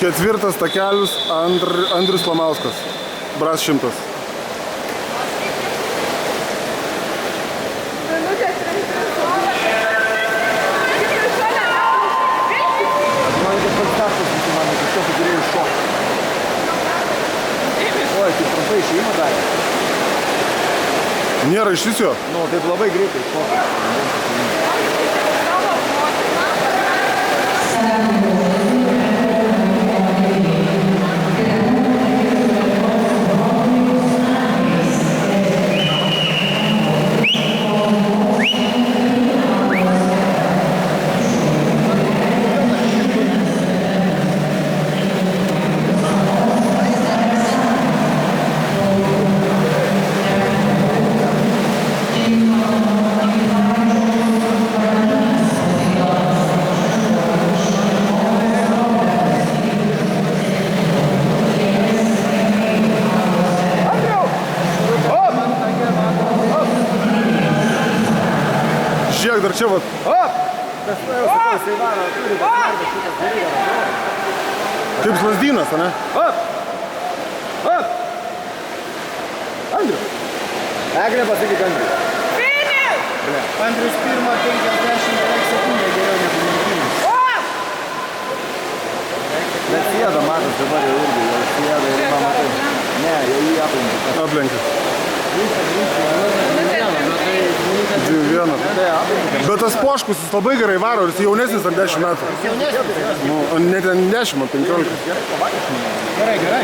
Ketvirtas takelis Andrius Lamauskas. Bras 100. Oi, tai trumpai išėjimą darė. Nėra iš viso? Nu, taip labai greitai iššoka. Žiūrėk, dar čia vat. Tas jau sakau, jisai varo, turi pasmergę šitas dalykas. Kaip Lazdynas, ane? Andriu. Eglė pasakyk Andriu. Andrius 1:50 sekundė geriau negu Martynas. Bet sėda matas dabar jau irgi, jau sėda ir pamatai. Ne, jau jį aplenkė. Aplenkė. 2-1. Bet tas Poškus jis labai gerai varo, ir jis jaunesnis ant 10 metų. Nu, net ant 10, 15. Gerai.